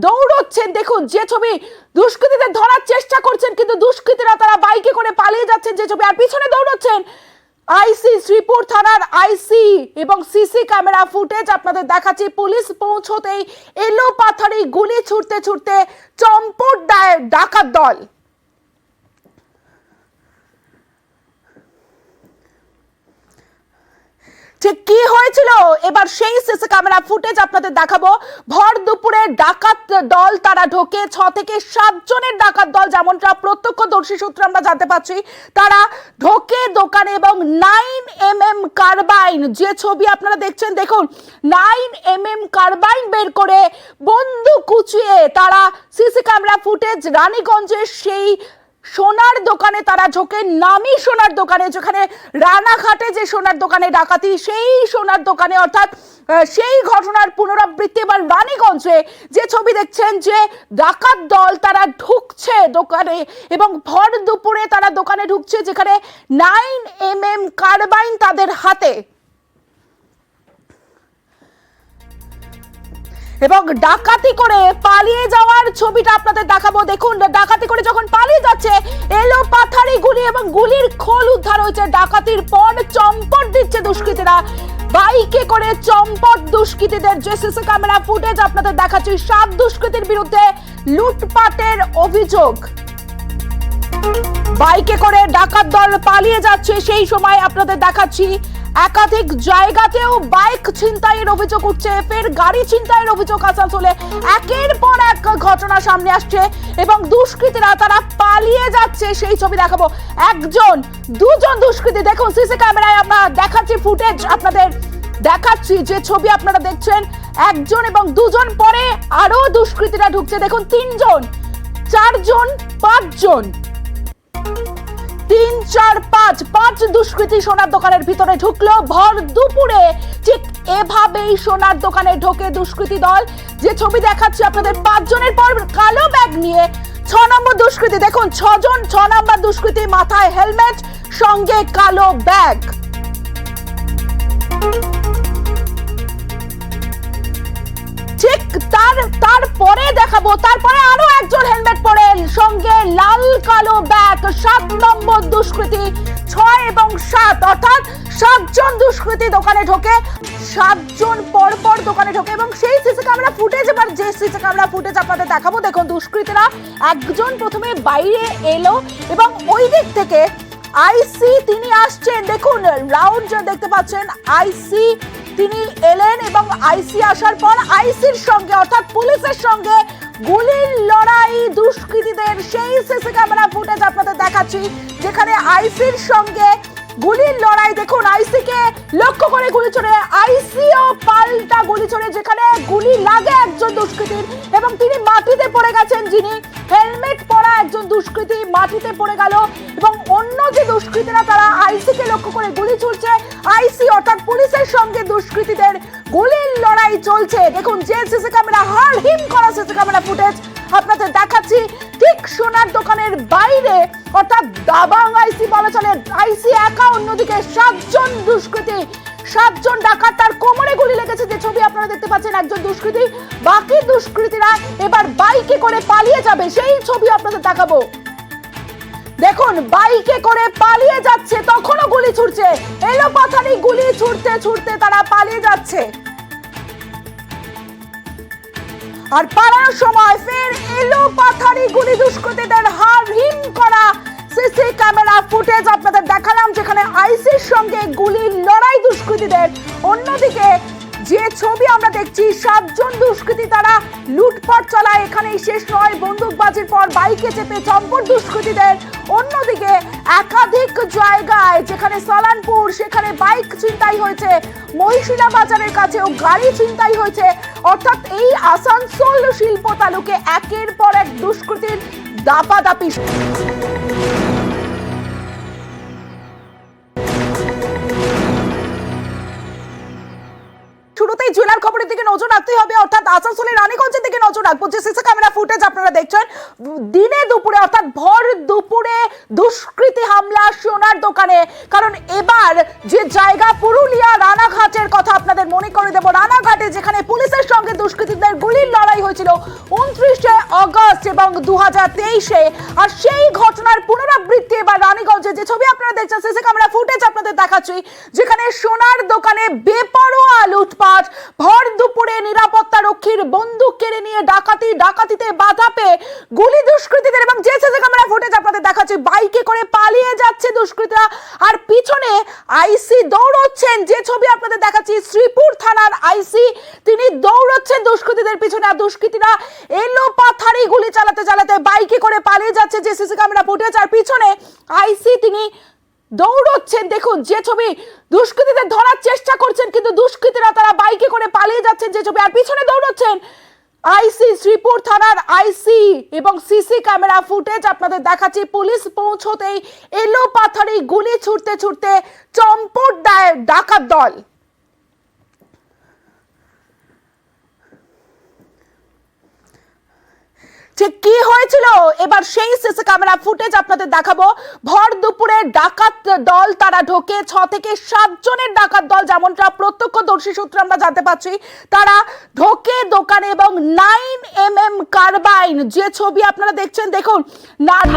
দৌড়চ্ছেন, দেখুন যে ছবি, দুষ্কৃতীদের ধরার চেষ্টা করছেন কিন্তু দুষ্কৃতীরা তারা বাইকে করে পালিয়ে যাচ্ছেন যে ছবি, আর পিছনে দৌড়চ্ছেন আইসি, শ্রীপুর থানার আইসি এবং সিসি ক্যামেরা ফুটেজ আপনাদের দেখাচ্ছি। পুলিশ পৌঁছতেই এলো পাথারি গুলি ছুটতে ছুটতে চম্পট দেয় ডাকাত দল। ঠিক কি হয়েছিল এবার সেই সিসি ক্যামেরা ফুটেজ আপনাদের দেখাবো। ভর দুপুরে ডাকাত দল তারা ঢোকে, 6 থেকে 7 জনের ডাকাত দল, যেমনটা প্রত্যক্ষদর্শী সূত্রে আমরা জানতে পারছি। তারা ঢোকে দোকানে এবং 9mm কার্বাইন, যে ছবি আপনারা দেখছেন, দেখুন 9mm কার্বাইন বের করে বন্দুক কুচিয়ে তারা সিসি ক্যামেরা ফুটেজ রানীগঞ্জের সেই সোনার দোকানে তারা ঢোকে, নামি সোনার দোকানে, যেখানে রানাঘাটে যে সোনার দোকানে ডাকাতি, সেই সোনার দোকানে, অর্থাৎ সেই ঘটনার পুনরাবৃত্তি। এবার রানীগঞ্জে যে ছবি দেখছেন যে ডাকাত দল তারা ঢুকছে দোকানে এবং ভর দুপুরে তারা দোকানে ঢুকছে, যেখানে 9mm কার্বাইন তাদের হাতে এবং ডাকাতি করে পালিয়ে যাওয়ার ছবিটা আপনাদের দেখাবো। দেখুন ডাকাতি করে যখন পালিয়ে যাচ্ছে, এলো পাথারি গুলি এবং গুলির খোল উদ্ধার হয়েছে। ডাকাতির পর চম্পট দিচ্ছে দুষ্কৃতীরা, বাইকে করে চম্পট দুষ্কৃতীদের। যে সিসি ক্যামেরা ফুটেজ আপনাদের দেখাচ্ছি, 7 দুষ্কৃতীর বিরুদ্ধে লুটপাটের অভিযোগ। বাইকে করে ডাকাত দল পালিয়ে যাচ্ছে, সেই সময় আপনাদের দেখাচ্ছি একাধিক জায়গাতেও বাইক ছিনতাইয়ের অভিযোগ উঠছে, ফের গাড়ি ছিনতাইয়ের অভিযোগ আসানসোলে। একের পর এক ঘটনা সামনে আসছে এবং দুষ্কৃতীরা তারা পালিয়ে যাচ্ছে, সেই ছবি দেখাবো। একজন, দুজন দুষ্কৃতী, দেখুন সিসি ক্যামেরায় আমরা দেখাচ্ছি ফুটেজ আপনাদের দেখাচ্ছি, যে ছবি আপনারা দেখছেন, একজন এবং দুজন, পরে আরো দুষ্কৃতীরা ঢুকছে। দেখুন 3 জন, 4 জন, 5 জন, 3, 4, 5 দুষ্কৃতী সোনার দোকানের ভিতরে ঢুকলো ভর দুপুরে। ঠিক এভাবেই সোনার দোকানে ঢোকে দুষ্কৃতী দল। যে ছবি দেখাচ্ছি আপনাদের, 5 জনের পর কালো ব্যাগ নিয়ে 6 নম্বর দুষ্কৃতী, দেখুন 6 জন, 6 নম্বর দুষ্কৃতী, মাথায় হেলমেট, সঙ্গে কালো ব্যাগ। ঠিক তারপরে দেখাবো, তারপরে আরো একজন হেলমেট পরে, সঙ্গে লাল কালো ব্যাগ, 7 নম্বর দুষ্কৃতী, 6 এবং 7, অর্থাৎ 7 জন দুষ্কৃতী দোকানে ঢোকে, 7 জন পর পর দোকানে ঢোকে। এবং সেই সিসি ক্যামেরা ফুটেজ, এবার যে সিসি ক্যামেরা ফুটেজ আপনাদের দেখাবো, দেখুন দুষ্কৃতীরা একজন প্রথমে বাইরে এলো এবং ওই দিক থেকে আইসি তিনি আসছেন, দেখুন রাউন্ড দেখতে পাচ্ছেন, আইসি তিনি এলেন এবং আইসি আসার পর আইসির সঙ্গে, অর্থাৎ পুলিশের সঙ্গে গুলির লড়াই দুষ্কৃতীদের। সেই সিসি ক্যামেরা ফুটেজ আপনাদের দেখাচ্ছি, যেখানে আইসির সঙ্গে গুলির লড়াই। দেখুন আইসিকে লক্ষ্য করে গুলি ছোড়ে, আইসিও পাল্টা গুলি ছোড়ে, যেখানে গুলি লাগে একজন দুষ্কৃতীর এবং তিনি মাটিতে পড়ে গেছেন। যিনি হেলমেট পরা একজন দুষ্কৃতী মাটিতে পড়ে গেল এবং অন্য যে দুষ্কৃতীরা তারা আইসিকে লক্ষ্য করে গুলি ছুড়ছে। আইসি অর্থাৎ পুলিশের সঙ্গে দুষ্কৃতীদের গুলির লড়াই চলছে। দেখুন যে সিসি ক্যামেরা, হাড় হিম করা সিসি ক্যামেরা ফুটেজ আপনাদের দেখাচ্ছি, ঠিক সোনার দোকানের বাইরে, অর্থাৎ দাবাং আইসি বলা চলে, আইসি একা, অন্যদিকে 7 জন দুষ্কৃতী, 7 জন ডাকাত, তার কোমরে গুলি লেগেছে, যে ছবি আপনারা দেখতে পাচ্ছেন একজন দুষ্কৃতী। বাকি দুষ্কৃতীরা এবার বাইকে করে পালিয়ে যাবে, সেই ছবি আপনাদের দেখাবো। দেখুন বাইকে করে পালিয়ে যাচ্ছে, তখনও গুলি ছুটছে, এলো পাথারি গুলি ছুটতে ছুটতে তারা পালিয়ে যাচ্ছে। আর পালানোর সময় ফের এলো পাথারি গুলি, দুষ্কৃতীদের হাড় হিম করা সিসি ক্যামেরা ফুটেজ আপনাদের দেখালাম, যেখানে আইসির সঙ্গে গুলির লড়াই দুষ্কৃতীদের। অন্যদিকে যে ছবি আমরা দেখছি, 7 জন দুষ্কৃতী তারা লুটপাট চালায়, এখানেই শেষ নয়, বন্দুকবাজির পর বাইকে চেপে চম্পট দুষ্কৃতীদের। অন্যদিকে একাধিক জায়গায়, যেখানে সালানপুর, সেখানে বাইক ছিনতাই হয়েছে, মহিশিলা বাজারের কাছেও গাড়ি ছিনতাই হয়েছে। অর্থাৎ এই আসানসোল শিল্প তালুকে একের পর এক দুষ্কৃতীর দাপাদাপি। শুরুতেই জেলার খবরের দিকে নজর রাখতে রাখতেই হবে, অর্থাৎ আসানসোলের রানীগঞ্জের দিকে নজর রাখবো। যে সিসি ক্যামেরা ফুটেজ আপনারা দেখছেন, দিনে দুপুরে অর্থাৎ ভর দুপুরে দুষ্কৃতী হামলা সোনার দোকানে। কারণ এবার যে জায়গা পুরুলিয়া রানাঘাটের কথা আপনাদের মনে করে দেব, রানাঘাটে যেখানে পুলিশের সঙ্গে দুষ্কৃতীদের গুলির লড়াই হয়েছিল 29শে আগস্ট এবং 2023-এ, আর সেই ঘটনার পুনরাবৃত্তি এবার রানীগঞ্জে। যে ছবি আপনারা দেখছেন, সিসি ক্যামেরা ফুটেজ আপনাদের দেখাচ্ছি, যেখানে সোনার দোকানে বেপরোয়া লুটপাট, ভর দুপুরে নিরাপত্তা রক্ষীর বন্দুক কেড়ে নিয়ে ডাকাতিতে বাধা পেয়ে গুলি দুষ্কৃতীদের। এবং যে সিসি ক্যামেরা ফুটেজ আপনাদের দেখাচ্ছি, বাইকে করে পালিয়ে যাচ্ছে দুষ্কৃতীরা, আর পিছনে আইসি দৌড়চ্ছেন। যে ছবি আপনাদের দেখাচ্ছি, শ্রীপুর থানার আইসি তিনি দৌড়চ্ছেন দুষ্কৃতীদের পিছনে, আর দুষ্কৃতীরা এলোপাথারি গুলি চালাতে বাইকে করে পালিয়ে যাচ্ছে। যে সিসি ক্যামেরা ফুটেজ, আর পিছনে আইসি তিনি দৌড়চ্ছেন। দেখুন যে ছবি, দুষ্কৃতীদের ধরার চেষ্টা করছেন কিন্তু দুষ্কৃতীরা তারা বাইকে করে পালিয়ে যাচ্ছেন যে ছবি, আর পিছনে দৌড়চ্ছেন আইসি, শ্রীপুর থানার আইসি। এবং সিসি ক্যামেরা ফুটেজ আপনাদের দেখাচ্ছি, পুলিশ পৌঁছতেই এলোপাথারি গুলি ছুটতে চম্পট দেয় ডাকাত দল। ঠিক কি হয়েছিল এবার সেই সিসি ক্যামেরা ফুটেজ আপনাদের দেখাবো। ভর দুপুরে ডাকাত দল তারা ঢোকে, 6 থেকে 7 জনের ডাকাত দল, যেমনটা প্রত্যক্ষদর্শী সূত্রে আমরা জানতে পারছি। তারা ঢোকে দোকানে এবং 9mm কার্বাইন, যে ছবি আপনারা দেখছেন, দেখুন না